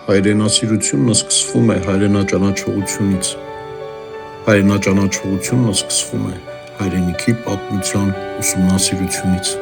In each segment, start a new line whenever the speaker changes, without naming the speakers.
Հայրենասիրությունն սկսվում է հայրենաճանաչողությունից։ Հայրենաճանաչողությունը սկսվում է հայրենիքի պատմության ուսումնասիրությունից։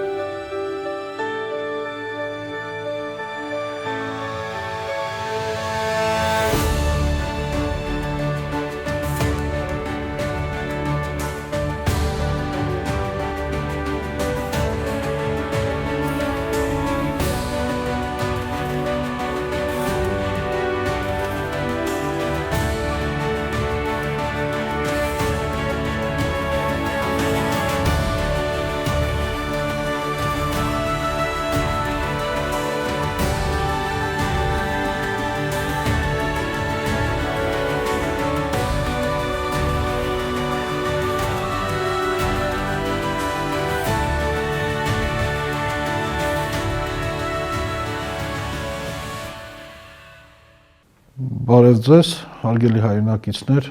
Բարև ձեզ, հարգելի հայրենակիցներ,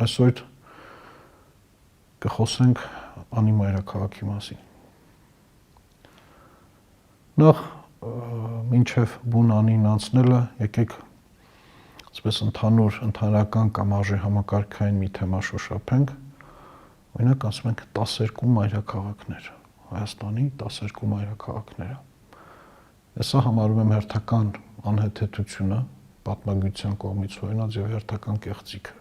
այսօր կխոսենք Անի մայրաքաղաքի մասին։ Նախ մինչև բուն Անին անցնելը, եկեք այսպես ընդհանրական կամ արժե համակարգային մի թեմա շոշափենք, օրինակ ասում ենք 12 մայրաքաղաքներ, Հայաստանի 12 մայրաքաղաքները։ Ես սա համարում եմ հերթական անհեթեթությունը, պատմագիտության կողմից օրինաց եւ հերթական կեղծիքը։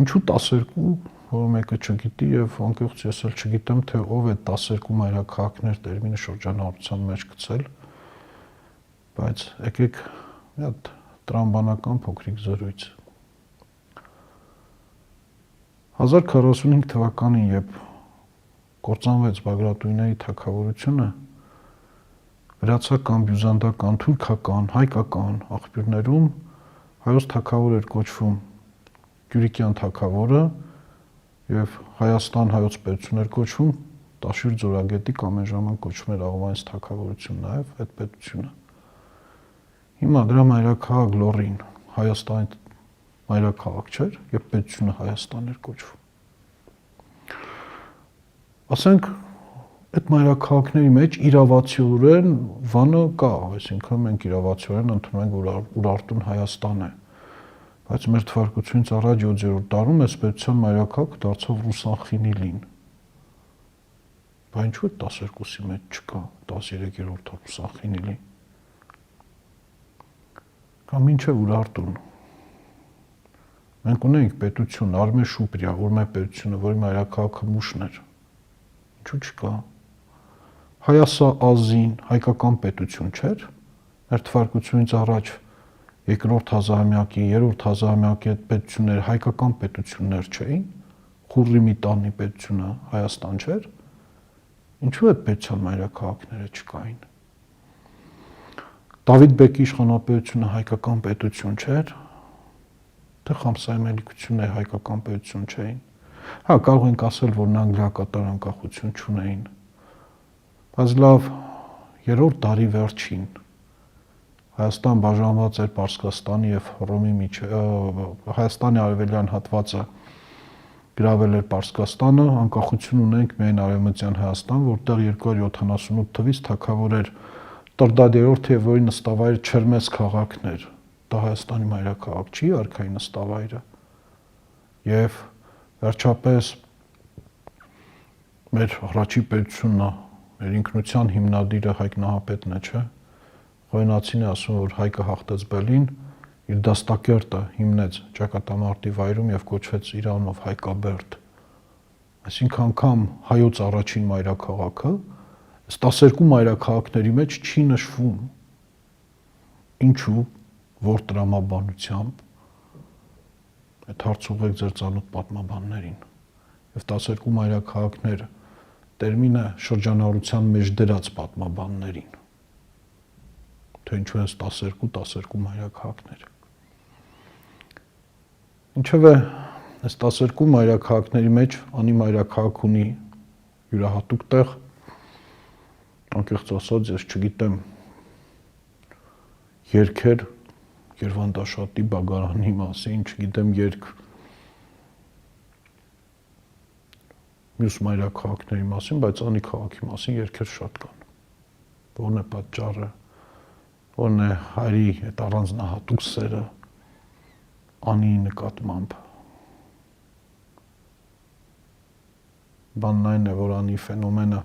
Ինչու 12, որը մեկը չգիտի եւ անկեղծ ես էլ չգիտեմ, թե ով է 12 մայրաքաղաքներ տերմինը շրջանառության մեջ գցել, բայց եկեք մի հատ տրամբանական փոքրիկ զրույց։ 1045 թվականին, երբ կործանվեց Բագրատույների թագավորությունը, վրացական, բյուզանդական, թուրքական, հայկական աղբյուրներում հայոց թագավոր էր կոչվում Գյուրիկյան թագավորը եւ Հայաստան հայոց պետություն էր կոչվում Տաշիր Ձորագետի կամ այն ժամանակ կոչվում էր Աղվանից թագավորություն նաեւ այդ պետությունը։ Հիմա դրա մայրաքաղաք Լոռին Հայաստանի մայրաքաղաք չէր եւ պետությունը Հայաստան էր կոչվում։ Ասենք այդ մայրաքաղաքների մեջ իրավացիորեն Վանը կա, այսինքն մենք իրավացիորեն ընդունում ենք, որ Ուրարտուն Հայաստան է, բայց մեր թվարկությունից առաջ 7-րդ դարում այս պետության մայրաքաղաքը դարձավ Ռուսանխինիլին։ Բայց ինչու է 12-ի մեջ չկա 13-րդը Ռուսանխինիլի։ Կամ ինչև Ուրարտուն։ Մենք ունենք պետություն Արմեն Շուպրիա, Ուրմե պետությունը, որի մայրաքաղաքը Մուշն էր։ Ինչու չկա։ Հայասա Ազին հայկական պետություն չէր, մեր թվարկությունից առաջ երկրորդ հազարամյակի, երրորդ հազարամյակի այդ պետությունները հայկական պետություններ չէին, Խուրրիմի տանի պետությունը Հայաստան չէր, ինչու այդ պետության մայրաքաղաքները չկային։ Դավիթ բեկի իշխանապետությունը հայկական պետություն չէր, թե Խամսայի մելիքությունները հայկական պետություն չէին։ Հա, կարող ենք ասել, որ նրանք լիակատար անկախություն չունեին։ Բայց լավ, երրորդ դարի վերջին Հայաստան բաժանված էր Պարսկաստանի եւ Հռոմի միջեւ, Հայաստանի արևելյան հատվածը գրավել էր Պարսկաստանը, անկախություն ունենք միայն Արևմտյան Հայաստան, որտեղ 278 թվականից թագավոր էր Տրդադերորդը եւ որի նստավայրը Չերմես քաղաքն էր։ Դա Հայաստանի մայրաքաղաք չի, արքայի նստավայրը։ Եվ վերջապես մեր առաջի պետությունն մեր ինքնության հիմնադիրը Հայկ Նահապետն է, չէ՞։ Խոյնացին է ասում, որ Հայկը հաղթեց Բելին, իր դաստակերտը հիմնեց ճակատամարտի վայրում եւ կոչվեց իր անունով Հայկաբերդ։ Այսինքն անգամ հայոց առաջին մայրաքաղաքը այս 12 մայրաքաղաքների մեջ չի նշվում։ Ինչու, որ տրամաբանությամբ այդ հարց ուղղեք ձեր ծանոթ պատմաբաններին։ Եվ 12 մայրաքաղաքներ տերմինը շրջանառության մեջ դրած պատմաբաններին։ Թե ինչու են 12 մայրաքաղաքներ։ Ինչևէ, այս 12 մայրաքաղաքների մեջ Անի մայրաքաղաք ունի յուրահատուկ տեղ, անկեղծ ասած, ես չգիտեմ երգեր Երվանդաշատի Բագարանի մասին, չգիտեմ երգ մյուս մայրաքաղաքների մասին, բայց Անի քաղաքի մասին երգեր շատ կան։ Որն է պատճառը։ որն է հայրի այդ առանձնահատուկ սերը Անիի նկատմամբ։ Բանն այն է, որ Անի ֆենոմենը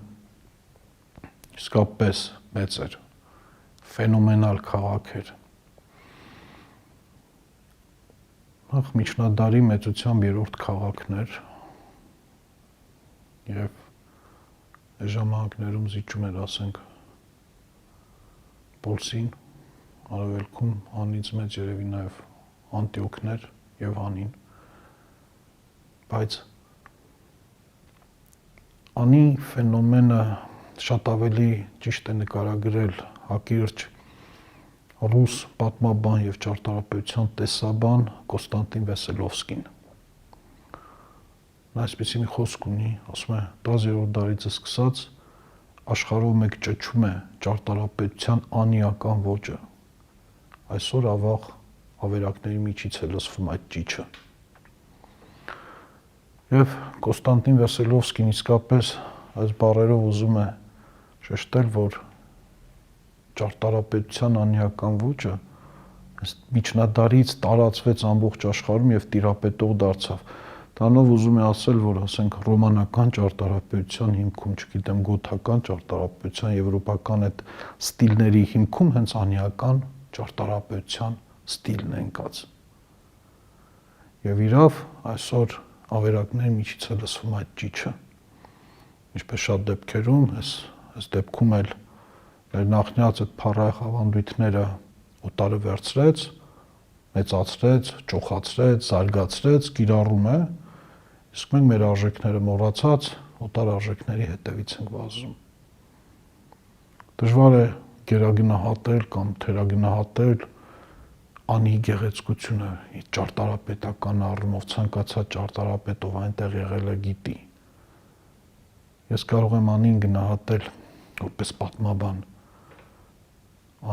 իսկապես մեծ էր, ֆենոմենալ քաղաք էր։ Նախ միջնադարի մեծությամբ երրորդ քաղաքն էր եւ այս ժամանակներում զիջում էր, ասենք, Պոլսին, արևելքում Անից մեծ երևի նաեւ Անտիոքն էր եւ Անին, բայց Անի ֆենոմենը շատ ավելի ճիշտ է նկարագրել հակիրճ ռուս պատմաբան եւ ճարտարապետության տեսաբան Կոստանտին Վեսելովսկին։ Նա այսպեսի մի խոսք ունի, ասում է 10-րդ դարից սկսած աշխարհով մեկ ճճում է ճարտարապետության անիական ոճը։ Այսօր ավաղ ավերակների միջից է լսվում այդ ճիչը։ Եվ Կոստանտին Վեսելովսկին իսկապես այս բառերով ուզում է շեշտել, որ ճարտարապետության անիական ոճը միջնադարից տարածվեց ամբողջ աշխարհում եւ տիրապետող դարձավ։ Դրանով ուզում է ասել, որ ասենք ռոմանական ճարտարապետության հիմքում, չգիտեմ, գոթական ճարտարապետության, եվրոպական այդ ստիլների հիմքում հենց անիական ճարտարապետության ստիլն է ընկած։ Եվ իրավ այսօր ավերակների միջից է լսվում այդ ճիչը։ Ինչպես շատ դեպքերում, այս դեպքում էլ մեր նախնյաց այդ փառահեղ ավանդույթները օտարը վերցրեց, մեծացրեց, ճոխացրեց, զարգացրեց, կիրառում է, իսկ մենք մեր արժեքները մոռացած օտար արժեքների հետևից ենք վազում։ Դժվար է գերագնահատել կամ թերագնահատել Անի գեղեցկությունը ճարտարապետական առումով, ցանկացած ճարտարապետ, ով այնտեղ եղել է, գիտի։ Ես կարող եմ Անին գնահատել որպես պատմաբան։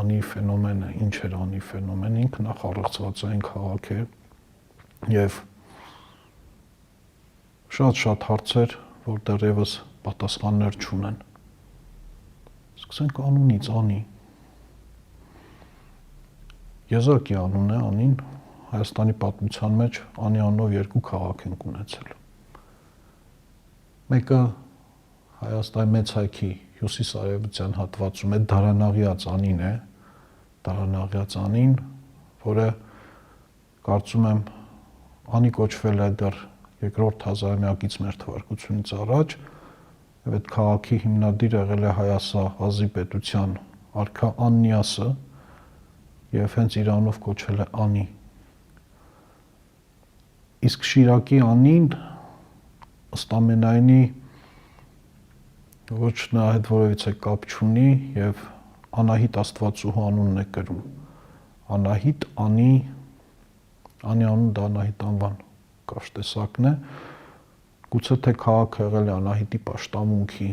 Անի ֆենոմենը, ինչ էր Անի ֆենոմենը, ինքը նախ առեղծվածային քաղաք է եւ շատ հարցեր, որ դեռևս պատասխաններ չունեն։ Սկսենք անունից, Անի։ Եզակի անուն է Անին, Հայաստանի պատմության մեջ Անի անունով երկու քաղաք են ունեցել։ Մեկը Հայաստանի մեծ հայքի հյուսիս-արևմտյան հատվածում է Դարանաղյաց Անին է, Դարանաղյաց Անին, որը կարծում եմ Անի կոչվել է դեռ երկրորդ հազարամյակից մեր թվարկությունից առաջ, եւ այդ քաղաքի հիմնադիր եղել է Հայաստանի պետության արքա Աննիասը, եւ հենց իր անունով կոչվել է Անի։ Իսկ Շիրակի Անին ըստ ամենայնի ոչ նա հետ որևիցե կապ չունի եւ Անահիտ Աստվածուհու անունն է կրում։ Անահիտ, Անի անուն դա Անահիտ անվան կաշտեսակն է։ Գուցե թե քաղաքը եղել է Անահիտի պաշտամունքի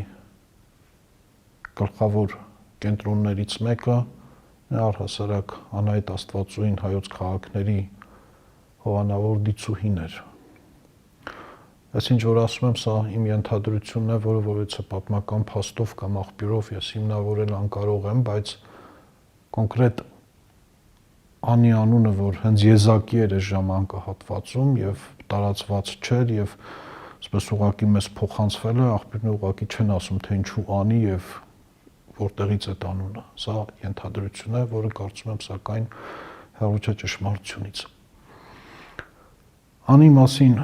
գլխավոր կենտրոններից մեկը, առհասարակ Անահիտ Աստվածուհին հայոց քաղաքների հովանավոր դիցուհին էր։ Այսինչ որ ասում եմ, սա իմ ենթադրությունն է, որը որևիցե պատմական փաստով կամ աղբյուրով ես հիմնավորել անկարող եմ, բայց կոնկրետ Անի անունը, որ հենց եզակի էր այս ժամանակահատվածում եւ տարածված չէր եւ այսպես ուղղակի մեզ փոխանցվել է, աղբյուրները ուղղակի չեն ասում, թե ինչու Անի եւ որտեղից է անունը։ Սա ենթադրություն է, որը կարծում եմ սակայն հեռու չէ ճշմարտությունից։ Անի մասին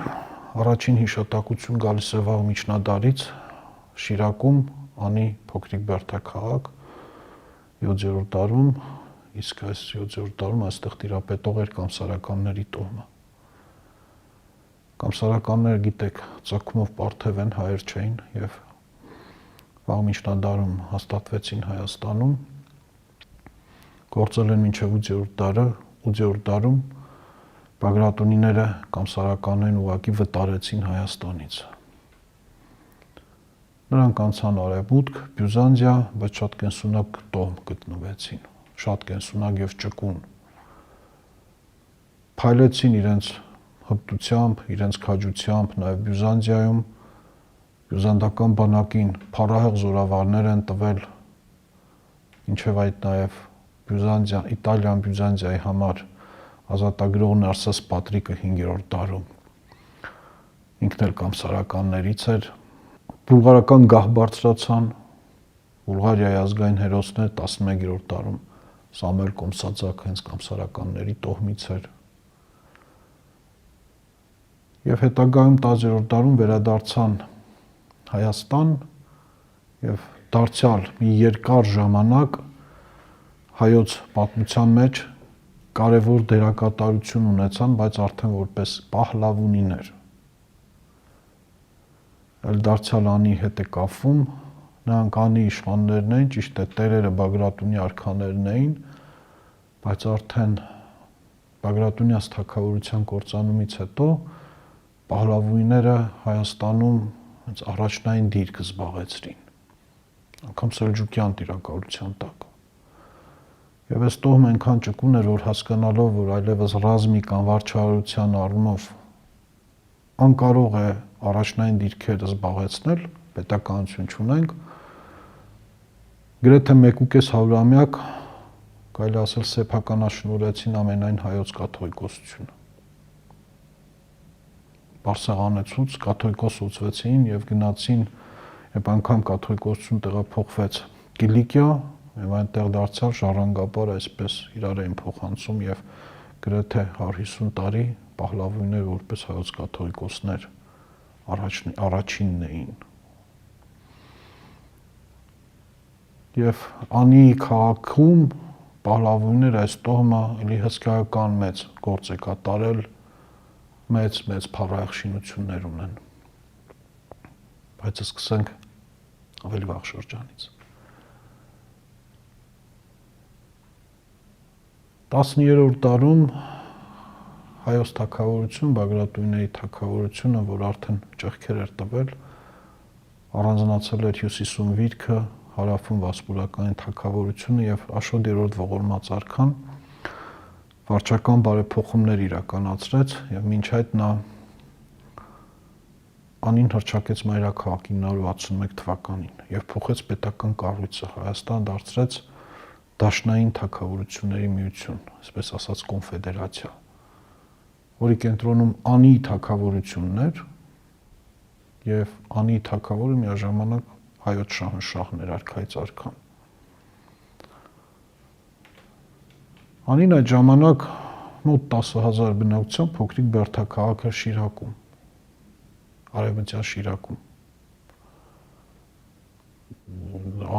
առաջին հիշատակություն գալիս է վաղ միջնադարից, Շիրակում Անի փոքրիկ բերդաքաղաք 7-րդ դարում, իսկ այս 7-րդ դարում այստեղ տիրապետող էր կամսարականների տոհմը։ Կամսարականները, գիտեք, ծագումով պարթև են, հայեր չէին եւ վաղ միջնադարում հաստատվեցին Հայաստանում, գործել են մինչև 8-րդ դարում Բագրատունիները կամսարականներին ուղղակի վտարեցին Հայաստանից։ Նրանք անցան արևմուտք, Բյուզանդիա, բայց շատ կենսունակ տոհմ գտնվեցին, շատ կենսունակ եւ ճկուն։ Փայլեցին իրենց հպտությամբ, իրենց քաջությամբ նաեւ Բյուզանդիայում, բյուզանդական բանակին փառահեղ զորավարներ են տվել, ինչև այդ նաև Իտալիան Բյուզանդիայի համար ազատագրող Նարսես Պատրիկը 5-րդ դարում ինքն էլ կամսարականներից էր։ Բուլղարական գահ բարձրացան Բուլղարիայի ազգային հերոսներ 11-րդ դարում Սամուել Կոմսաձակը հենց կամսարականների տոհմից էր։ Եվ հետագայում 10-րդ դարում վերադարձան Հայաստան եւ դարձյալ մի երկար ժամանակ հայոց պատմության մեջ կարևոր դերակատարություն ունեցան, բայց արդեն որպես պահլավունիներ։ Այլ դարձյալ անի հետ է կապվում, նրանք անի իշխաններն էին, ճիշտ է, տերերը Բագրատունի արքաներն էին, բայց արդեն Բագրատունյաց թագավորության կործանումից հետո պահլավունիները Հայաստանում հենց առաջնային դիրք զբաղեցրին, անգամ Սելջուկյան տիրակալության տակ։ Եվ այս տոհմը այնքան ճկուն էր, որ հասկանալով, որ այլևս ռազմիկ անվարչարարության առումով անկարող է առաջնային դիրքերը զբաղեցնել, պետականություն չունենք, գրեթե 1.5 հարյուրամյակ, կարելի ասել, սեփականաշնորհեցին ամենայն հայոց կաթողիկոսությունը։ Բարսեղանեցուց կաթողիկոսացվեցին եւ գնացին, երբ անգամ կաթողիկոսություն տեղափոխվեց Կիլիկիա, եւ այնտեղ դարձյալ ժառանգապար այսպես իրար էին փոխանցում եւ գրեթե 150 տարի պահլավուններ որպես հայոց կաթողիկոսներ առաջինն էին։ Եվ անի քաղաքում պահլավունները այս տոհմը էլի հսկայական մեծ գործ է կատարել, մեծ փառահեղ շինություններ ունեն։ Բայց սկսենք ավելի վաղ շրջանից։ 13-րդ դարում հայոց թագավորություն, Բագրատունիների թագավորությունը, որ արդեն ճեղքեր էր տվել, առանձնացել էր հյուսիսում Վիրքը, հարավում Վասպուրականի թագավորությունը եւ Աշոտ 3-րդ ողորմած արքան վարչական բարեփոխումներ իրականացրեց եւ մինչ այդ նա անին հռչակեց մայրաքաղաք 961 թվականին եւ փոխեց պետական կառույցը, Հայաստան դարձրեց դաշնային թագավորությունների միություն, այսպես ասած կոնֆեդերացիա, որի կենտրոնում անի թագավորությունն էր եւ անի թագավորը միաժամանակ հայոց շահնշահն էր, արքայից արքան։ Անին այդ ժամանակ մոտ 10,000 բնակության փոքրիկ բերդաքաղաք էր Շիրակում, արևմտյան Շիրակում։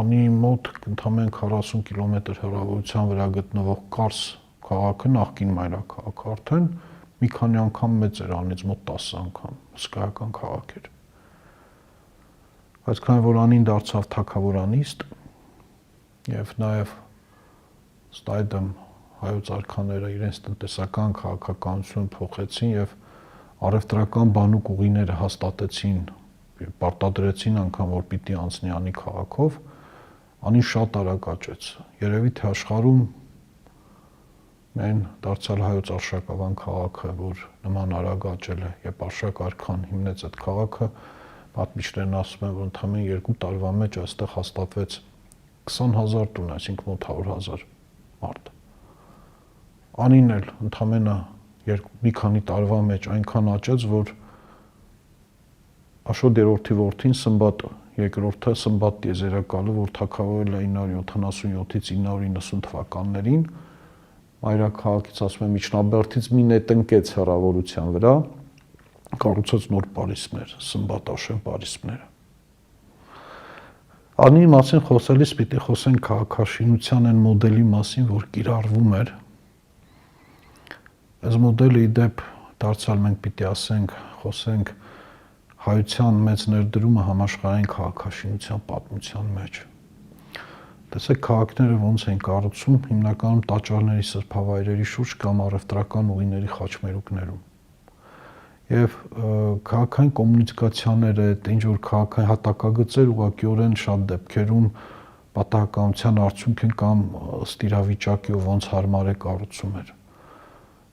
Անի մոտ ընդամենը 40 կիլոմետր հեռավորության վրա գտնվող Կարս քաղաքը նախկին մայրաքաղաք արդեն մի քանի անգամ մեծ էր անից, մոտ 10 անգամ, հսկայական քաղաք էր։ Բայց քանի որ անին դարձավ թագավորանիստ եւ նաեւ ստայդեմ հայոց արքաները իրենց տնտեսական քաղաքականություն փոխեցին եւ առևտրական բանուկ ուղիները հաստատեցին, պարտադրեցին անգամ որ պիտի անցնի անի քաղաքով, անի շատ արագ աճեց։ Երևի թե աշխարհում մեն դարձյալ հայոց արշակավան քաղաքը, որ նման արագ աճել է, երբ Արշակ արքան հիմնեց այդ քաղաքը, պատմիչներն ասում են, որ ընդամենը 2 տարվա մեջ այստեղ հաստատվեց 20,000 տուն, այսինքն մոտ 100,000 մարդ։ Անին էլ ընդամենը մի քանի տարվա մեջ այնքան աճեց, որ Աշոտ 3-րդի որդին Սմբատ II Սմբատ տիեզերակալը, որ թագավորել է 977-ից 990 թվականներին, մայրաքաղաքից ասում եմ միջնաբերդից մի նետնկեց հեռավորության վրա, կառուցած նոր պարիսպներ, Սմբատաշեն պարիսպները։ Անի մասին խոսելիս պիտի խոսենք քաղաքաշինության այն մոդելի մասին, որ կիրառվում էր։ Այս մոդելը ի դեպ դարձյալ մենք պիտի ասենք, խոսենք հայության մեծ ներդրումը համաշխարհային քաղաքաշինության պատմության մեջ։ Տեսեք քաղաքները ոնց են կառուցում, հիմնականում տաճարների սրբավայրերի շուրջ կամ առևտրական ուղիների խաչմերուկներում։ Եվ քաղաքային կոմունիկացիաները, ինչ որ քաղաքային հատակագծեր ուղղակիորեն շատ դեպքերում պատահականության արդյունք են կամ ըստ իրավիճակի ու ոնց հարմար է կառուցում էր։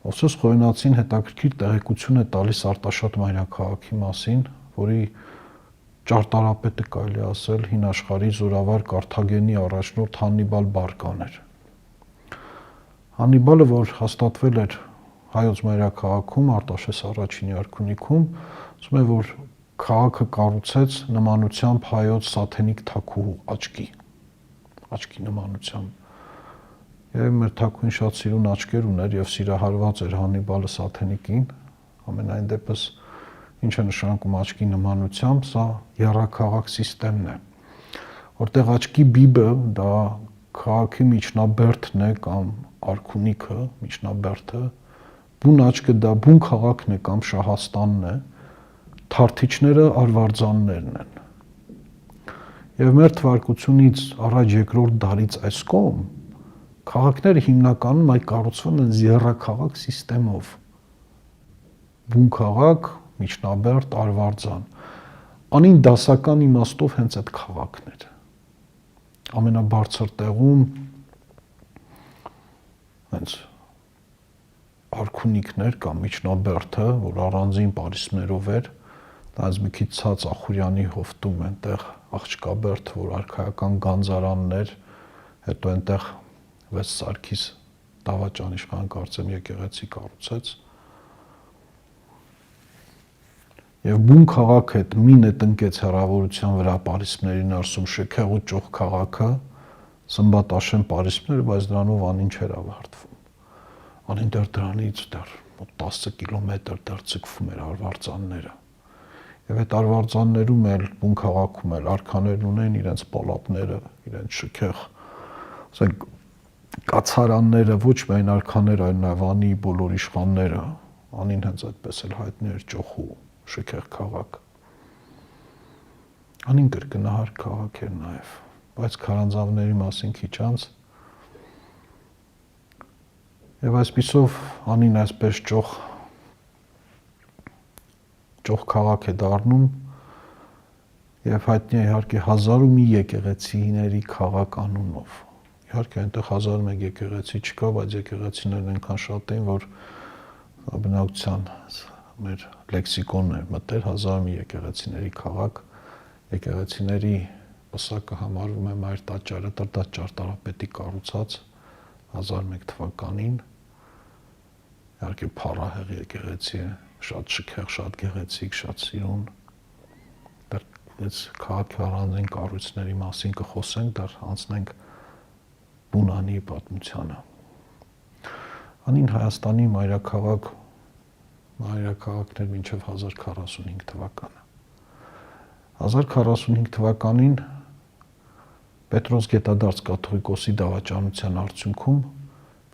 Ոսոս Խորենացին հետաքրքիր տեղեկություն է տալիս Արտաշատ մայրաքաղաքի մասին, որի ճարտարապետը կարելի ասել հին աշխարհի զորավար Կարթագենի առաջնորդ Հաննիբալ Բարկան էր։ Հաննիբալը, որ հաստատվել էր հայոց մայրաքաղաքում, Արտաշես առաջինի արքունիքում, ասում է, որ քաղաքը կառուցեց նմանությամբ հայոց սաթենիկ թագուհու աչքի նմանությամբ։ Եվ մեր թագուհին շատ սիրուն աչքեր ուներ եւ սիրահարված էր Հաննիբալը սաթենիկին, ամենայն դեպս ինչ է նշանակում աչքի նմանությամբ, սա եռաքաղաք սիստեմն է, որտեղ աչքի բիբը դա քաղաքի միջնաբերդն է կամ արքունիքը, միջնաբերդը, բուն աչքը դա բուն քաղաքն է կամ Շահաստանն է, թարթիչները արվարձաններն են։ Եվ մեր թվարկությունից առաջ երկրորդ դարից այս կողմ քաղաքները հիմնականում այ կառուցվում են եռաքաղաք սիստեմով։ Բուն քաղաք, միջնաբերդ, արվարձան։ Անին դասական իմաստով հենց այդ քաղաքն էր։ Ամենաբարձր տեղում հենց արքունիքներ կամ միջնաբերդը, որ առանձին պարիսպներով էր, դրանց մի քիչ ցած Ախուրյանի հովտում այնտեղ աղջկաբերդ, որ արքայական գանձարանն էր, հետո այնտեղ Վեց Սարգիս Դավաճան իշխան կարծեմ եկեղեցի կառուցեց։ Եվ բուն քաղաքը այդ մինը տնկեց հեռավորության վրա պարիսպների ներսում շքեղ ու ճոխ քաղաքը, Սմբատաշեն պարիսպները, բայց դրանով անին չէր ավարտվում։ Անին դրանից դեռ 10 կիլոմետր դեռ ցկվում էր արվարձանները։ Եվ այդ արվարձաններում էլ բուն քաղաքում էլ արքաներն ունեն իրենց պալատները, իրենց շքեղ, ասենք կացարանները, ոչ միայն արքաները, այլ նաև անի բոլոր իշխանները, անին հենց այդպես էլ հայտնի էր ճոխու շքեղ քաղաք։ Անին կրկնահար քաղաք էր նաև, բայց քարանձավների մասին քիչ անց եւ այսպիսով անին այսպես ճոխ քաղաք է դառնում եւ հայտնի է իհարկե 1001 եկեղեցիների քաղաք անունով։ Իհարկե այնտեղ 1001 եկեղեցի չկա, բայց եկեղեցիներն այնքան շատ էին, որ բնակության մեր լեքսիկոնն էր մտել 1001 եկեղեցիների քաղաք, եկեղեցիների պսակը համարվում է Մայր տաճարը, Տրտած ճարտարապետի կառուցած 1001 թվականին, իհարկե փառահեղ եկեղեցի է, շատ շքեղ, շատ գեղեցիկ, շատ սիրուն, դեռ քաղաքի առանձին կառույցների մասին կխոսենք, դեռ անցնենք Բունանի պատմությանը։ Անին Հայաստանի մայրաքաղաքներ մինչև 1045 թվականը։ 1045 թվականին Պետրոս Գետադարձ կաթողիկոսի դավաճանության արդյունքում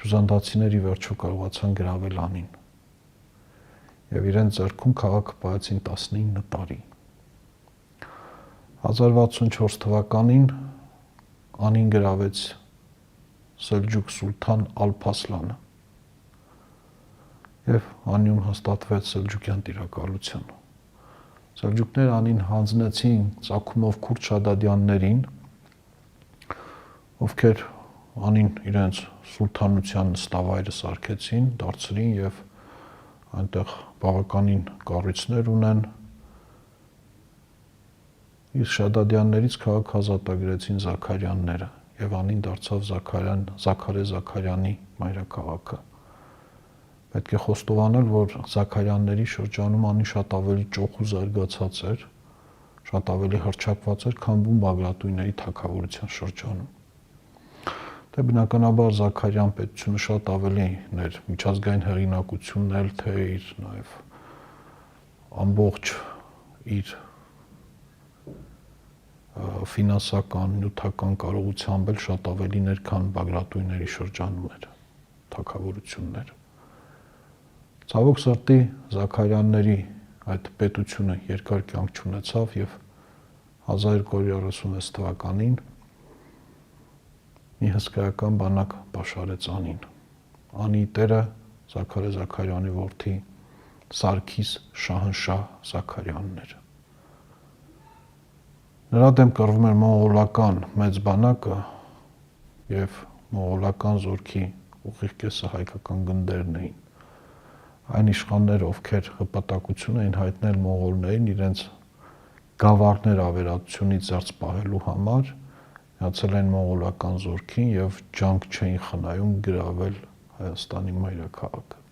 բյուզանդացիների վերջո կարողացան գրավել անին եւ իրենց ձեռքում քաղաքը պահեցին 19 տարի։ 1064 թվականին անին գրավեց Սելջուկ սուլթան Ալփասլանը եւ անիում հաստատվեց Սելջուկյան տիրակալություն։ Սելջուկները անին հանձնեցին Ծագումով Քուրդ Շադադյաններին, ովքեր անին իրենց սուլթանության նստավայրը սարքեցին, դարձրին եւ այնտեղ բավականին կառույցներ ունեն։ Իսկ Շադադյաններից քաղաք ազատագրեցին Զաքարյանները եւ անին դարձավ Զաքարե Զաքարյանի մայրաքաղաքը։ Պետք է խոստովանել, որ Զաքարյանների շրջանում անին շատ ավելի ճոխ ու զարգացած էր, շատ ավելի հռչակված էր, քան բուն Բագրատույների թագավորության շրջանում։ Դե բնականաբար Զաքարյան պետությունը շատ ավելին էր միջազգային հեղինակությունն էլ, թե իր նաև ամբողջ իր ֆինանսական, նյութական կարողությամբ էլ շատ ավելին էր, քան Բագրատույների շրջանում էր թագավորությունները։ Ցավոք սրտի Զաքարյանների այդ պետությունը երկար կյանք չունեցավ եւ 1236 թվականին մի հսկայական բանակ պաշարեց անին։ Անի տերը Զաքարե Զաքարյանի որդի Սարգիս Շահնշահ Զաքարյանն էր։ Նրա դեմ կռվում էր մոնղոլական մեծ բանակը եւ մոնղոլական զորքի ուղիղ կեսը հայկական գնդերն էին։ Այն իշխանները, ովքեր հպատակություն էին հայտնել մոնղոլներին իրենց գավառներ ավերածությունից զերծ պահելու համար, միացել են մոնղոլական զորքին եւ ջանք չէին խնայում գրավել Հայաստանի մայրաքաղաքը։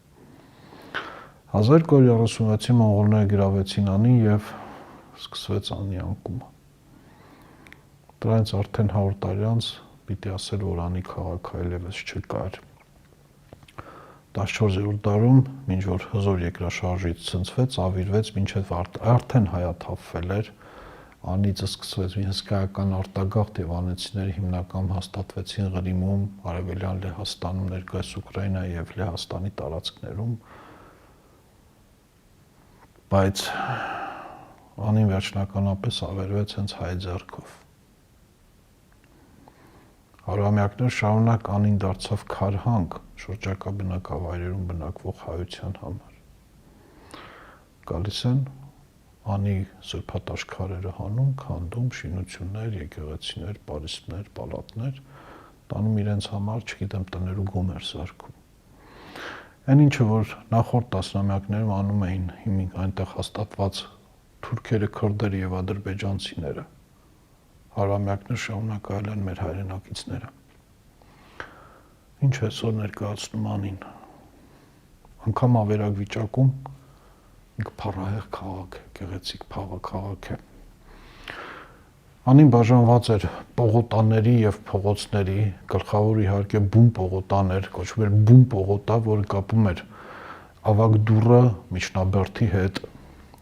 1236-ի մոնղոլները գրավեցին Անին եւ սկսվեց Անի անկումը։ Դրանից արդեն 100 տարի անց պիտի ասել, որ Անի քաղաքը այլևս չկար։ 14-րդ դարում, մինչ որ հզոր երկրաշարժից ցնցվեց, ավիրվեց, մինչև արդեն հայաթափվել էր, Անից սկսվեց մի հսկայական արտագաղթ եւ անեցիները հիմնականում հաստատվեցին Ղրիմում, Արևելյան Լեհաստանում, ներկայիս Ուկրաինայի եւ Լեհաստանի տարածքներում, բայց Անին վերջնականապես ավերվեց հենց հայ ձեռքով։ Հարյուրամյակներ շարունակ Անին դարձավ քարհանք շրջակա բնակավայրերում բնակվող հայության համար։ Գալիս են Անի սրբատաշ քարերը հանում, քանդում, շինություններ, եկեղեցիներ, պարիսպներ, պալատներ, տանում իրենց համար, չգիտեմ, տներու գումեր սարքում։ Այն ինչը, որ նախորդ տասնամյակներում անում էին այնտեղ հաստատված թուրքերը, քրդերը եւ ադրբեջանցիները, հարյուրամյակներ շարունակել են մեր հայրենակիցները։ Ինչ այսօր ներկայացնում Անին։ Անգամ ավերակ վիճակում փառահեղ քաղաք է, գեղեցիկ քաղաք է։ Անին բաժանված էր պողոտաների եւ փողոցների, գլխավոր իհարկե բուն պողոտան էր, կոչվում էր բուն պողոտա, որը կապում էր ավագ դուռը միջնաբերդի հետ,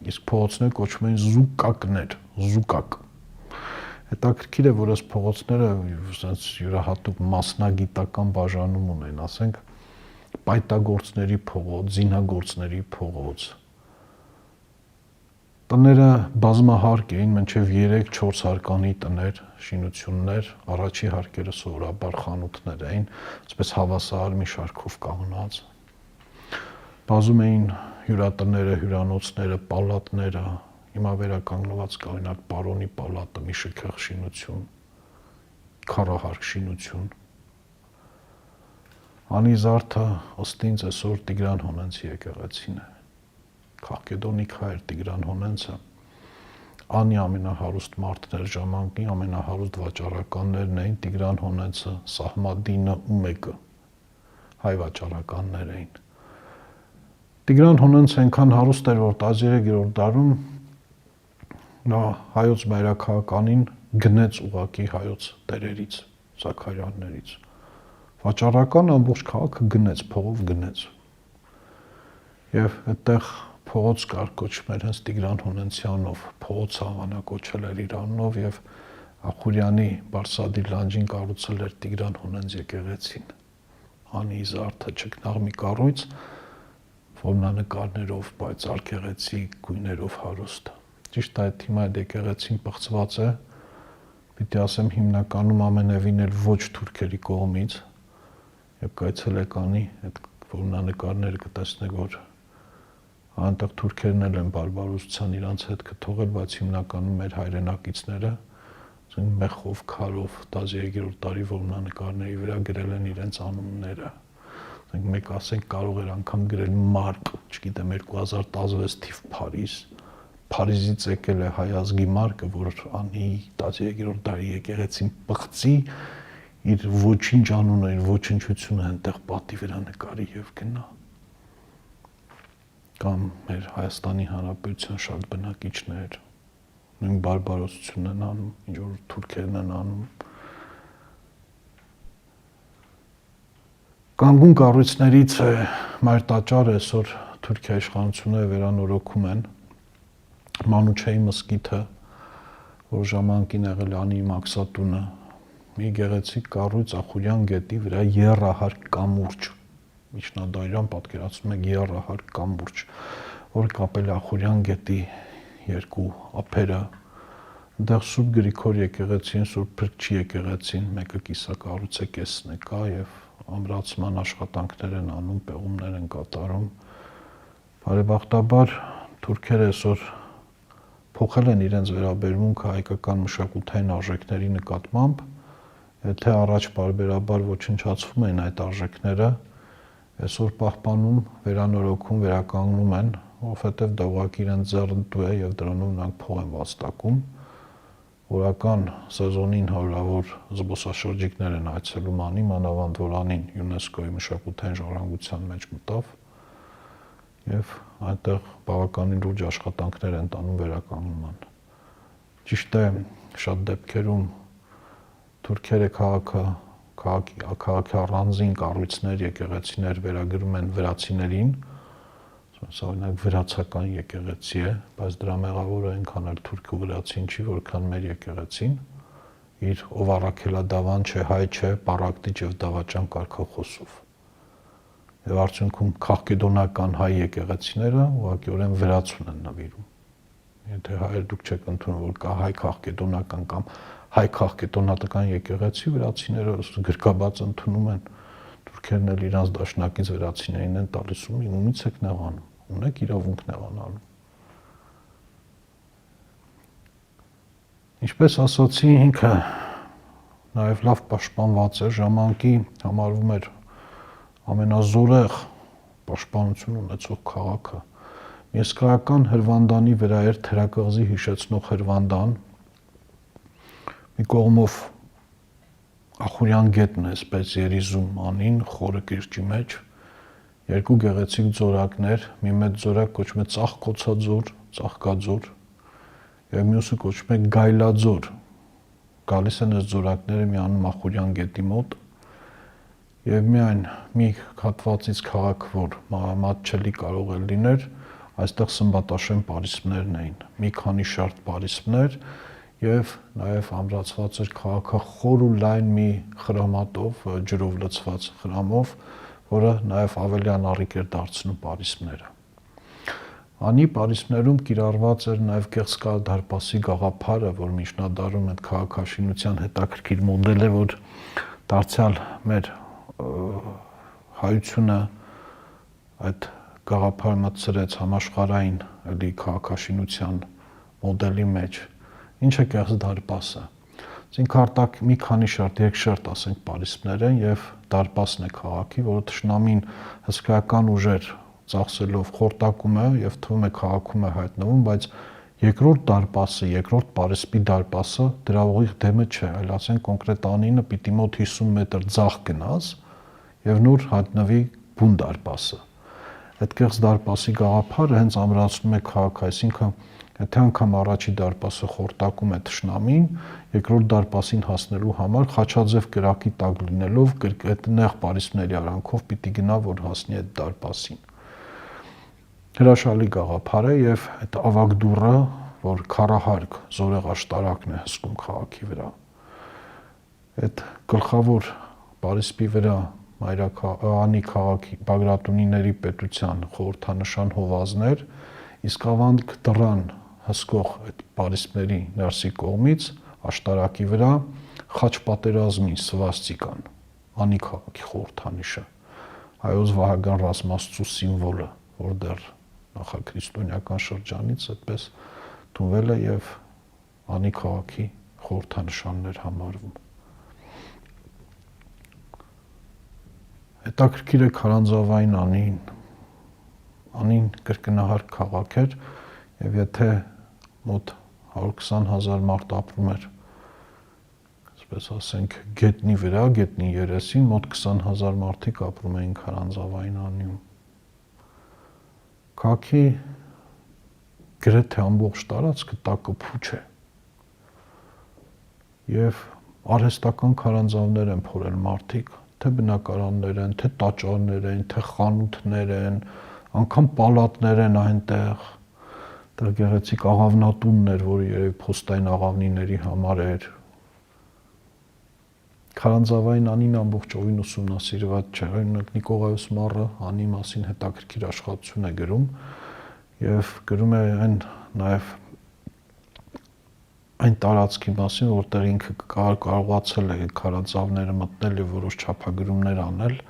իսկ փողոցները կոչվում էին զուկակներ, զուկակ։ Հետաքրքիր է, որ այս փողոցները sense յուրահատուկ մասնագիտական բաժանում ունեն, ասենք պայտագործների փողոց, զինագործների փողոց։ Տները բազմահարկ էին, մինչև 3-4 հարկանի տներ, շինություններ, առաջի հարկերը սովորաբար խանութներ էին, այսպես հավասար մի շարքով կանգնած։ Բազում էին հյուրատները, հյուրանոցները, պալատները, հիմա վերականգնված կա օրինակ Պարոնի պալատը, մի շքեղ շինություն, քառահարկ շինություն։ Անի զարդը ըստ ինձ այսօր Տիգրան Հոնենցի եկեղեցին է։ Քաղկեդոնիկ հայր Տիգրան Հոնենցը Անի ամենահարուստ մարդն էր ժամանակի, ամենահարուստ վաճառականներն էին, Տիգրան Հոնենցը, Սահմադինը ու մեկը հայ վաճառականներ էին։ Տիգրան Հոնենցը այնքան հարուստ էր, որ 13-րդ դարում նա հայոց մայրաքաղաքանին գնեց ուղակի հայոց տերերից, Զաքարյաններից։ Վաճառական ամբողջ քաղաքը գնեց, փողով գնեց։ Եվ այդտեղ փողոց կար կոչվում էր հենց Տիգրան Հոնենցյանով, փողոց անվանակոչել էր իր անունով եւ Ախուրյանի Բարսադի լանջին կառուցել էր Տիգրան Հոնենց եկեղեցին։ Անի զարդը չկնաղ մի կառույց, որմնանկարներով, բայց արգեղեցիկ գույներով հարուստ։ Ճիշտ է, այդ հիմա այդ եկեղեցին պղծված է, պիտի ասեմ հիմնականում ամենևին էլ ոչ թուրքերի կողմից, եւ կայցելեք Անի այդ որմնանկարները կտեսնեք, որ այնտեղ թուրքերն էլ են բարբարոսության իրանց հետ կթողել, բայց հիմնականում մեր հայրենակիցները մեխով, քարով 13-րդ դարի որմնանկարների վրա գրել են իրենց անունները։ Մեկ ասենք կարող էր անգամ գրել մարկ, չգիտեմ 2016 թիվ Փարիզից եկել է հայ ազգի մարկը, որ Անի 13-րդ դարի եկեղեցին պղծի իր ոչինչ անունը, իր ոչնչությունը այնտեղ պատի վրա նկարի եւ գնա։ Կամ մեր Հայաստանի Հանրապետության շատ բնակիչներ նույն բարբարոսությունն են անում, ինչ որ թուրքերն են անում։ Կանգուն կառույցներից է մայր տաճարը այսօր Թուրքիայի իշխանությունները վերանորոգում են Մանուչեի մզկիթը, որ ժամանակին եղել Անի մաքսատունը, մի գեղեցիկ կառույց Ախուրյան գետի վրա եռահարկ կամուրջ, միջնադարյան պատկերացնում եք եռահարկ կամուրջ, որ կապել է Ախուրյան գետի երկու ափերը, այնտեղ Սուրբ Գրիգոր եկեղեցին, Սուրբ Փրկչի եկեղեցին, մեկը կիսակառույց է, կեսն է կա եւ ամրացման աշխատանքներ են անում, պեղումներ են կատարում։ Բարեբախտաբար թուրքերը այսօր փոխել են իրենց վերաբերմունքը հայկական մշակութային արժեքների նկատմամբ, եթե առաջ բարբերաբար ոչնչացվում են այդ արժեքները, այսօր պահպանում, վերանորոգում, վերականգնում են, որովհետև դա ուղղակի իրենց ձեռնտու է եւ դրանով նրանք փող են վաստակում, օրական սեզոնին հարյուրավոր զբոսաշրջիկներ են այցելում անի, մանավանդ որ անին ՅՈՒՆԵՍԿՕ-ի մշակութային ժառանգության մեջ մտավ եւ այնտեղ բավականին լուրջ աշխատանքներ են տանում վերականգնման։ Ճիշտ է, շատ դեպքերում թուրքերը քաղաքի առանձին կառույցներ, եկեղեցիներ վերագրում են վրացիներին, օրինակ վրացական եկեղեցի է, բայց դրա մեղավորը այնքան էլ թուրք ու վրացին չի, որքան մեր եկեղեցին, իր ով առաքելադավան չէ, հայ չէ, պառակտիչ եւ դավաճան կարգախոսով։ Եվ արդյունքում քաղկեդոնական հայ եկեղեցիները ուղղակիորեն վրացուն են նվիրում։ Եթե հայեր դուք չեք ընդունում, որ կա հայ քաղկեդոնական կամ հայ քաղկեդոնական եկեղեցի, վրացիները գրկաբաց ընդունում են, թուրքերն էլ իրանց դաշնակից վրացիներին են տալիս ու ումից եք նեղանում, ունեք իրավունք նեղանալու։ Ինչպես ասացի, ինքը նաև լավ պաշտպանված է, ժամանակի համարվում էր ամենազորեղ պաշտպանություն ունեցող քաղաքը։ Մեսկայական հրվանդանի վրա էր թերակղզի հիշեցնող հրվանդան, մի կողմով Ախուրյան գետն է, այսպես երիզում անին, խորը կիրճի մեջ, երկու գեղեցիկ ձորակներ, մի մեծ ձորակ կոչվում է Ծաղկոցաձոր, Ծաղկաձոր, եւ մյուսը կոչվում է Գայլաձոր։ Գալիս են այս ձորակները միանում Ախուրյան գետի մոտ, եւ միայն մի հատվածից քաղաք, որ մատչելի կարող է լիներ, այստեղ սմբատաշեն պարիսպներն էին, մի քանի շարք պարիսպներ եւ նաեւ ամրացված էր քաղաքը խոր ու լայն մի խրամատով, ջրով լցված խրամով, որը նաեւ ավելի անառիկ էր դարձնում պարիսպները։ Անի պարիսպներում կիրառված էր նաեւ Կեղծկալ դարպասի գաղափարը, որ միջնադարում այդ քաղաքաշինության հետաքրքիր մոդել է, որ դարձյալ մեր հայությունը այդ գաղափարը մտցրեց համաշխարհային էլի քաղաքաշինության մոդելի մեջ։ Ինչ է Կեղծ դարպասը։ Այսինքն արտակ մի քանի շարք, երկշարք ասենք պարիսպներ են եւ դարպասն է քաղաքի, որը թշնամին հսկայական ուժեր ծախսելով խորտակում է եւ թվում է քաղաքում է հայտնվում, բայց երկրորդ դարպասը, երկրորդ պարիսպի դարպասը դրա ուղիղ դեմը չէ, այլ ասենք կոնկրետ անինը պիտի մոտ 50 մետր ձախ գնաս եւ նոր հայտնվի բուն դարպասը։ Այդ Կեղծ դարպասի գաղափարը հենց ամրացնում է քաղաքը, այսինքն եթե անգամ առաջի դարպասը խորտակում է թշնամին, երկրորդ դարպասին հասնելու համար խաչաձև կրակի տակ լինելով այդ նեղ պարիսպների արանքով պիտի գնա, որ հասնի այդ դարպասին։ Հրաշալի գաղափար է եւ այդ ավագ դուռը, որ քարահարկ զորեղ աշտարակն է հսկում քաղաքի վրա։ Այդ գլխավոր պարիսպի վրա Անի քաղաքի Բագրատունիների պետության խորհրդանշան հովազներ, իսկ ավանդ դռան հսկող այդ պարիսպների ներսի կողմից աշտարակի վրա խաչ պատերազմի սվաստիկան, Անի քաղաքի խորհրդանիշը, հայոց վահագան ռազմաստու սիմվոլը, որ դեռ նախաքրիստոնեական շրջանից այդպես տունվել է եւ Անի քաղաքի խորհրդանշաններ համարվում։ Հետաքրքիր է քարանձավային Անին կրկնահարկ քաղաք էր եւ եթե մոտ 120,000 մարդ ապրում էր, այսպես ասենք, գետնի վրա, գետնի երեսին, մոտ 20,000 մարդիկ ապրում էին քարանձավային Անում։ Քաղաքի գրեթե ամբողջ տարածքը տակը փուչ է եւ արհեստական քարանձավներ են փորել մարդիկ, թե բնակարաններ են, թե տաճարներ են, թե խանութներ են, անգամ պալատներ են այնտեղ, դեռ գեղեցիկ աղավնատունն էր, որը երևի փոստային աղավնիների համար էր։ Քարանձավային Անին ամբողջովին ուսումնասիրված չէ, օրինակ Նիկողայոս Մառը Անի մասին հետաքրքիր աշխատություն է գրում եւ գրում է այն նաեւ այն տարածքի մասին, որտեղ ինքը կարողացել է քարանձավները մտնել եւ որոշ չափագրումներ անել։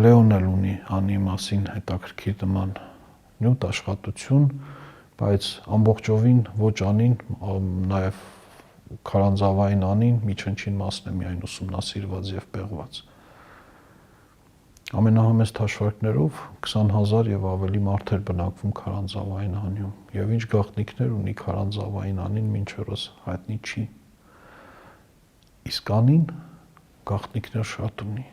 Լեոն էլ ունի Անի մասին հետաքրքիր նման նյութ աշխատություն, բայց ամբողջովին ոչ Անին, նաեւ քարանձավային Անին միջնչին մասն է միայն ուսումնասիրված եւ պեղված։ ամենահամեստ հաշվարկներով 20,000 եւ ավելի մարդ էր բնակվում Քարանձավային անյում եւ ինչ գաղտնիքներ ունի Քարանձավային անին մինչերս հայտնի չի, իսկ անին գաղտնիքներ շատ ունի,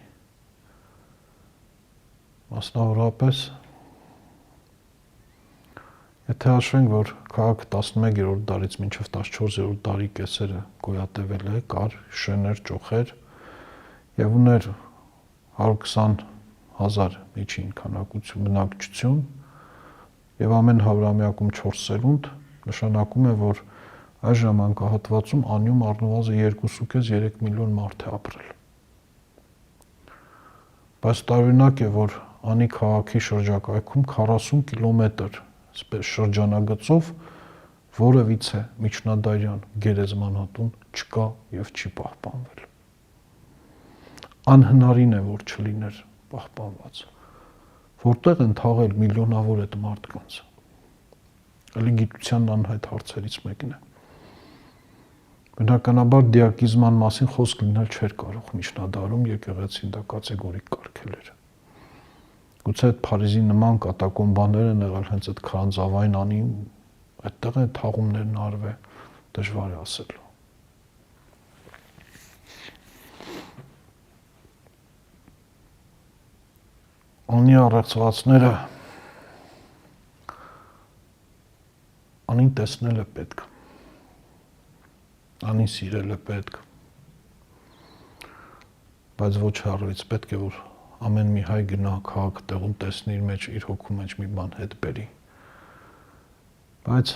մասնավորապես եթե հաշվենք, որ քաղաքը 11-րդ դարից մինչև 14-րդ դարի կեսերը գոյատևել է, կար շեներ, ճոխեր եւ ուներ 120,000 միջին քանակություն բնակչություն եւ ամեն 100-ամյակում 4 սերունդ, նշանակում է, որ այս ժամանակահատվածում անյում առնվազն 2.5-3 միլիոն մարդ է ապրել։ Բայց տարօրինակ է, որ անի քաղաքի շրջակայքում 40 կիլոմետր շրջանագծով որևիցե միջնադարյան գերեզմանատուն չկա եւ չի պահպանվել։ Անհնարին է, որ չլիներ պահպանված։ Որտեղ են թաղել միլիոնավոր այդ մարդկանց։ Էլի գիտության անհայտ հարցերից մեկն է։ Բնականաբար դիակիզման մասին խոսք լինել չէր կարող միջնադարում, եկեղեցին դա կատեգորիկ կարգել էր։ Գուցե այդ Փարիզի նման կատակոմբաներ են եղել հենց այդ Քարանձավային անին, այդտեղ է թաղումներն արվել, դժվար է ասել։ Անի առեղծվածները անին տեսնել է պետք, անին սիրել է պետք, բայց ոչ հառվից պետք է, որ ամեն մի հայ գնա քաղաք տեղում տեսնի իր մեջ, իր հոգու մեջ մի բան հետ բերի։ Բայց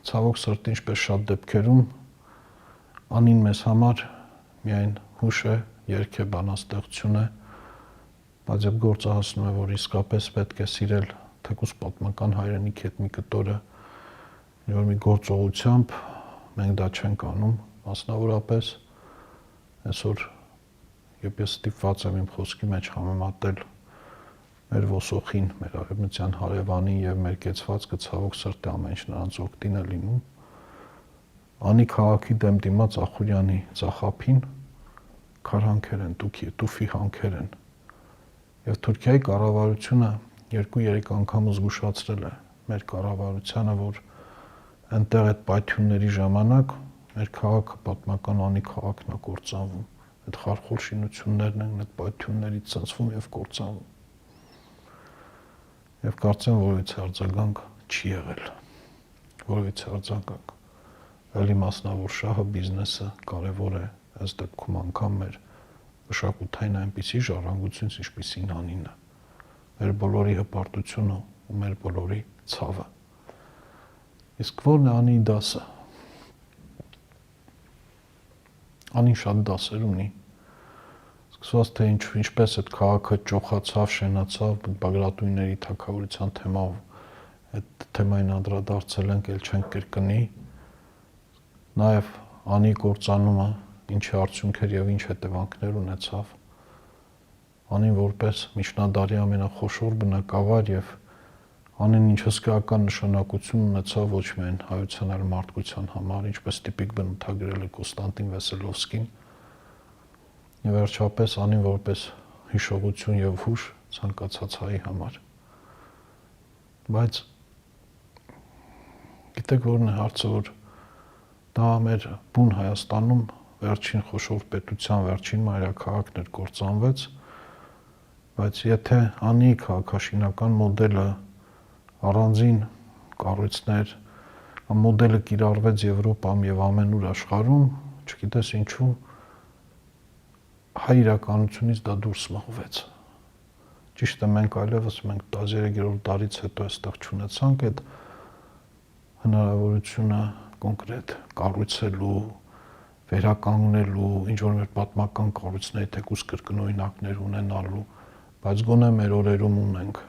ցավոք սրտի ինչպես շատ դեպքերում անին մեզ համար միայն հուշ է, երգ է, բանաստեղծություն է, բայց երբ գործը հասնում է, որ իսկապես պետք է սիրել թեկուզ պատմական հայրենիքի հետ մի կտորը, որ մի գործողությամբ մենք դա չենք անում, մասնավորապես այսօր Երբ ես ստիպված եմ իմ խոսքի մեջ համեմատել մեր ոսոխին, մեր արևմտյան հարևանին եւ մեր կեցվածքը ցավոք սրտի ամեն ինչ նրանց օգտին է լինում, անի քաղաքի դեմ դիմաց Ախուրյանի ծախապին քարհանքեր են, տուֆի հանքեր են։ Եվ Թուրքիայի կառավարությունը 2-3 անգամ զգուշացրել է մեր կառավարությանը, որ այնտեղ այդ պայթյունների ժամանակ մեր քաղաքը պատմական անի քաղաքն է կործանվում։ Այդ խարխուլ շինություններն են այդ պայթյուններից ցնցվում եւ կործանվում։ Եվ կարծեմ, որից արձագանք չի եղել։ Որից արձագանք։ Էլի մասնավոր շահը, բիզնեսը կարևոր է, ըստ դեպքում անգամ մեր մշակութային այնպիսի ժառանգություն, ինչպիսին անին է։ Մեր բոլորի հպարտությունը ու մեր բոլորի ցավը։ Իսկ ո՞րն է անի դասը։ Անին շատ դասեր ունի։ Սկսված թե ինչպես այդ քաղաքը ճոխացավ, շենացավ, Բագրատույների թագավորության թեմով այդ թեմային անդրադարձել ենք, ել չենք կրկնի։ Նաև անի կործանումը ինչի արդյունքեր եւ ինչ հետևանքներ ունեցավ։ Անին որպես միջնադարի ամենախոշոր բնակավար եւ անին ինչ հսկայական նշանակություն ունեցավ ոչ միայն հայության, այլ մարդկության համար, ինչպես տիպիկ բնութագրել է Կոստանտին Վեսելովսկին, եւ վերջապես անին որպես հիշողություն եւ հուշ ցանկացած հայի համար։ Բայց գիտեք որն է հարցը, որ դա մեր բուն Հայաստանում վերջին խոշոր պետության վերջին մայրաքաղաքն էր, կործանվեց, բայց եթե անի քաղաքաշինական մոդելը առանձին կառույցներ, մոդելը կիրառվեց Եվրոպայում եւ ամենուր աշխարհում, չգիտես ինչու հայ իրականությունից դա դուրս մղվեց։ Ճիշտ է, մենք 13-րդ դարից հետո այստեղ չունեցանք այդ հնարավորությունը կոնկրետ կառույցելու, վերականգնելու, ինչ որ մեր պատմական կառույցների թեկուզ կրկնօրինակներ ունենալու, բայց գոնե մեր օրերում ունենք։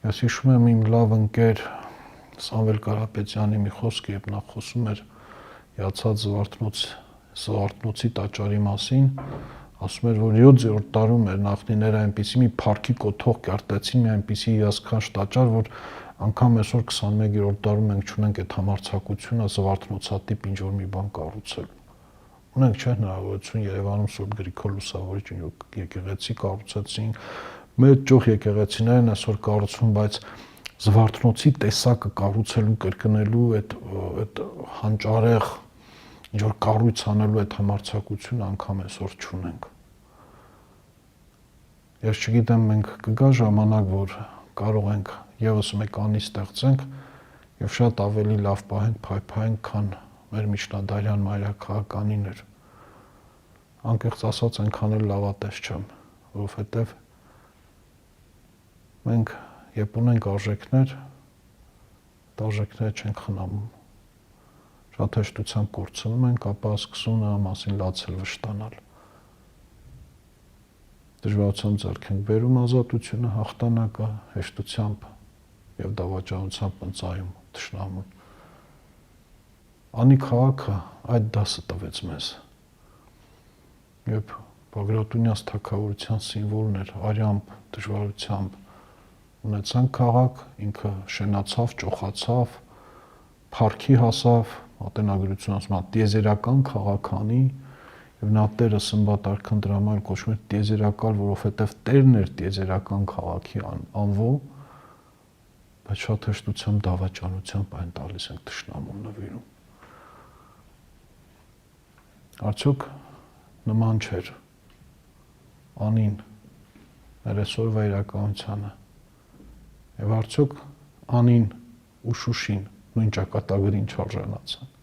Ես հիշում եմ իմ լավ ընկեր Սամվել Կարապետյանի մի խոսքը, երբ նա խոսում էր Յացած Զվարթնոցի տաճարի մասին, ասում էր, որ 7-րդ դարում էր նախնիները այնպիսի մի փառքի կոթող կերտեցին, մի այնպիսի հիասքանչ տաճար, որ անգամ այսօր 21-րդ դարում մենք չունենք այդ համարձակությունը Զվարթնոցատիպ ինչ որ մի բան կառուցել։ ունենք չէ հնարավորություն Երևանում Սուրբ Գրիգոր Լուսավորիչ եկեղեցի կառուցեցին, մեր ճոխ եկեղեցիներն այսօր կառուցվում, բայց Զվարթնոցի տեսակը կառուցելու կրկնելու այդ հանճարեղ ինչ որ կառույց անելու այդ համարձակությունը անգամ այսօր չունենք։ Ես չգիտեմ, մենք կգա ժամանակ, որ կարող ենք եւս մեկ անի ստեղծենք եւ շատ ավելի լավ պահենք, փայփայենք, քան մեր միջնադարյան մայրաքաղաքականիներ։ Անկեղծ ասած, այնքան էլ լավատես չեմ, որովհետեւ մենք երբ ունենք արժեքներ, այդ արժեքները չենք խնամում։ Շատ հեշտությամբ կորցնում ենք, ապա սկսում նրա մասին լացել վշտանալ։ Դժվարությամբ ձեռք ենք բերում ազատությունը, հաղթանակը հեշտությամբ եւ դավաճանությամբ ընծայում թշնամուն։ Անի քաղաքը այդ դասը տվեց մեզ։ Երբ Բագրատունյանց թագավորության սիմվոլն էր, արյամբ, դժվարությամբ ունեցանք քաղաք, ինքը շենացավ, ճոխացավ, փառքի հասավ, ատենագրություն ասում է տիեզերական քաղաքանի, եւ նա Տերը Սմբատ Արքան դրամայել կոչվում է տիեզերական, որովհետեւ Տերն էր տիեզերական քաղաքի անվո, բայց շատ հեշտությամբ դավաճանությամբ այն տալիս ենք թշնամուն նվիրում։ Արդյոք նման չէր անին մեր այսօրվա իրականությանը եւ արդյոք անին ու Շուշին նույն ճակատագրին չարժանացան։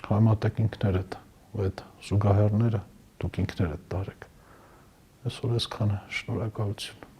Համատեք ինքներդ ու այդ զուգահեռները դուք ինքներդ տարեք։ Այսօր այսքանը, շնորհակալություն։